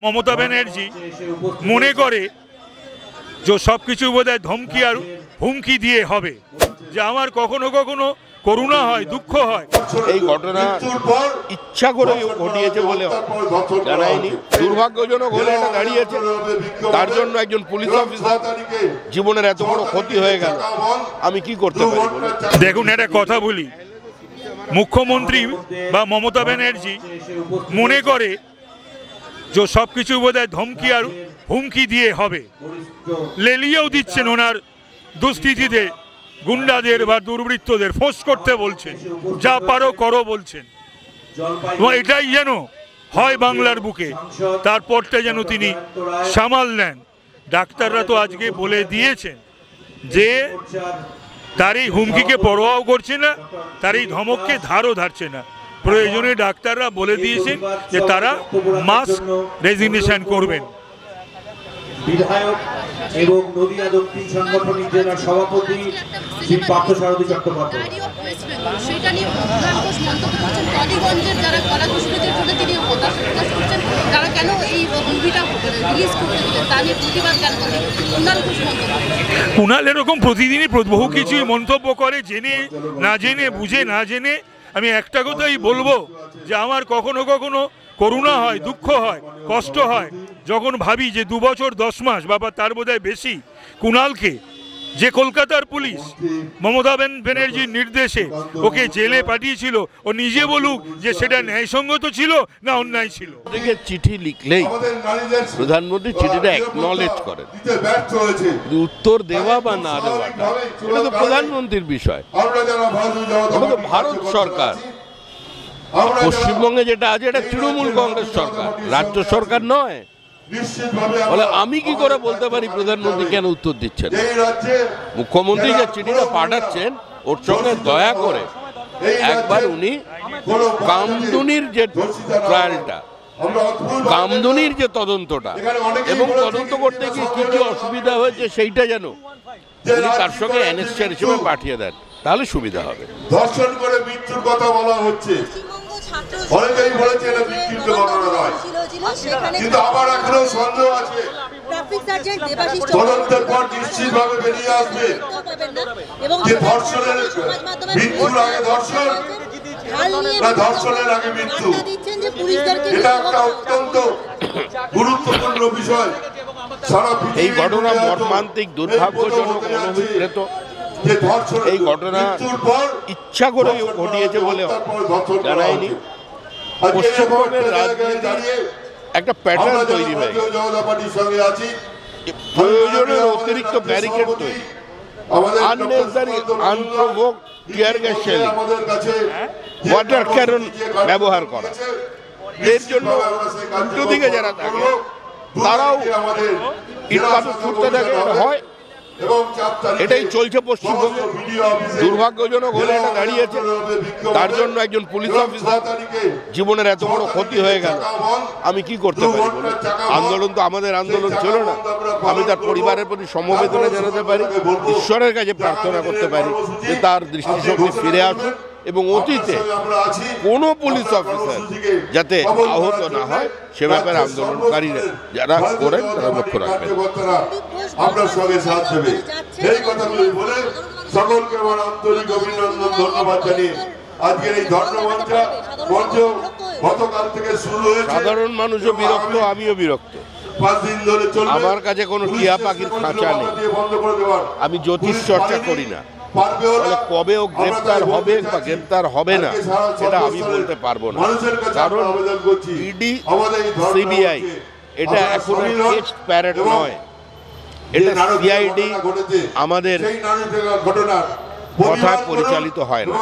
মমতা ব্যানার্জি মনে করে যে সব কিছু বোধহয় ধমকি আর হুমকি দিয়ে হবে, যে আমার কখনো কখনো করুণা হয়, দুঃখ হয়। এই ঘটনা ইচ্ছা করে ঘটিয়েছে বলে জানায়নি, দুর্ভাগ্যজনক হলে এটা দাঁড়িয়েছে। তার জন্য একজন পুলিশ অফিসার জীবনের এত বড় ক্ষতি হয়ে গেল, আমি কি করতে পারি? দেখুন, একটা কথা বলি, মুখ্যমন্ত্রী বা মমতা ব্যানার্জি মনে করে যে সব কিছু বোধহয় ধমকি আর হুমকি দিয়ে হবে, লেলিয়েও দিচ্ছেন ওনার দুষ্কৃতীদের, গুন্ডাদের বা দুর্বৃত্তদের ফোঁস করতে বলছেন, যা পারো করো বলছেন। এবং এটাই যেন হয় বাংলার বুকে, তারপরটা যেন তিনি সামাল নেন। ডাক্তাররা তো আজকে বলে দিয়েছেন যে তার এই হুমকিকে পরোয়াও করছে না, তার এই ধমককে ধারও ধারছে না। প্রয়োজনে ডাক্তাররা বলে দিয়েছেন যে তারা মাস রেজিগনেশন করবেন। বিধায়ক এবং নদিয়া দক্ষিণ সাংগঠনিক জেলার সভাপতি শ্রী পার্থসারথী চট্টোপাধ্যায় সেটা নিয়ে প্রধান ঘোষ মন্তব্য করছেন, টলিগঞ্জের যারা কলা কুশলীদের জন্য তিনি হতাশা প্রকাশ করছেন, তারা কেন এই মুভিটা রিলিজ করতে দিলেন তা নিয়ে প্রতিবাদ কেন করলেন কুণাল ঘোষ মন্তব্য। কুণাল এরকম প্রতিদিনই বহু কিছুই মন্তব্য করে, জেনে না জেনে, বুঝে না জেনে। আমি একটা কথাই বলবো যে আমার কখনো কখনো করুণা হয়, দুঃখ হয়, কষ্ট হয় যখন ভাবি যে 2 বছর 10 মাস বাবা তার বোধহয় বেশি কুণালকে যে কলকাতার পুলিশ মমতা ব্যানার্জির নির্দেশে ওকে জেলে পাঠিয়েছিল, ও নিজে বলুক যে সেটা ন্যায়সঙ্গত ছিল না অন্যায় ছিল। চিঠি লিখলেই প্রধানমন্ত্রী চিঠিটা অ্যাকনলেজ করেন, উত্তর দেওয়া বা না দেওয়াটা এটা তো প্রধানমন্ত্রীর বিষয়। ওটা তো ভারত সরকার, পশ্চিমবঙ্গে যেটা আছে এটা তৃণমূল কংগ্রেস সরকার, রাজ্য সরকার নয়। বলে আমি কি করে বলতে পারি প্রধানমন্ত্রী কেন উত্তর দিচ্ছেন? মুখ্যমন্ত্রী যে চিঠিটা পাঠাচ্ছেন ওর সঙ্গে দয়া করে একবার উনি কামদুনির যে ট্রায়ালটা, কামদুনির যে তদন্তটা, এবং তদন্ত করতে গিয়ে কি কি অসুবিধা হয়েছে সেইটা যেন উনি তার সঙ্গে অ্যানেস্টার হিসেবে পাঠিয়ে দেন, তাহলে সুবিধা হবে। ধর্ষণ করে মৃত্যুর কথা বলা হচ্ছে, অনেকেই বলেছে এটা বিক্ষিপ্ত ঘটনা নয়, কিন্তু আবার এখনো সন্দেহ আছে। তদন্তের পর নিশ্চিতভাবে বেরিয়ে আসবে যে ধর্ষণের মৃত্যুর আগে ধর্ষণ না ধর্ষণের আগে মৃত্যু। এটা একটা অত্যন্ত গুরুত্বপূর্ণ বিষয়। এই ঘটনা মর্মান্তিক, দুর্ভাগ্যজনক, অনুভূত। এই ঘটনা ইচ্ছা করে ঘটিয়েছে বলে জানায়নি। পশ্চিমবঙ্গের রাজনীতি একটা প্যাটার্ন তৈরি হয়ে গেছে, প্রয়োজনের অতিরিক্ত ব্যারিকেড তৈরি, unnecessary unprovoked tear gas shelling, water cannon ব্যবহার করা। এর জন্য উল্টো দিকে যারা থাকে তারাও ইট পাথর ছুটতে থাকে, হয় এটাই চলছে পশ্চিমবঙ্গে। দুর্ভাগ্যজনক হলে এটা দাঁড়িয়েছে। তার জন্য একজন পুলিশ অফিসার জীবনের এত বড় ক্ষতি হয়ে গেল, আমি কি করতে পারি? আন্দোলন তো আমাদের আন্দোলন ছিল না। আমি তার পরিবারের প্রতি সমবেদনা জানাতে পারি, ঈশ্বরের কাছে প্রার্থনা করতে পারি যে তার দৃষ্টিশক্তি ফিরে আসুক এবং অতীতে কোনো পুলিশ অফিসার যাতে আহত না হয় সে ব্যাপারে আন্দোলনকারীরা যারা করেন তারা লক্ষ্য রাখবেন। আপনার সঙ্গে সাথ দেবে, এই কথাগুলি বলে সকলকে আমার আন্তরিক অভিনন্দন, ধন্যবাদ জানিয়ে আজকের এই ধর্মমঞ্চ গতকাল থেকে শুরু হয়েছে। সাধারণ মানুষও বিরক্ত, আমিও বিরক্ত। 5 দিন ধরে চলবে। আমার কাছে কোনো টিয়া পাখির খাঁচা নেই, আমি জ্যোতিষ চর্চা করি না। কবে ও গ্রেপ্তার হবে বা গ্রেপ্তার হবে না সেটা আমি বলতে পারবো না, কারণ ইডি, সিবিআই এটা এখন টেস্ট প্যারেড নয়, এটা সিআইডি আমাদের কথায় পরিচালিত হয় না।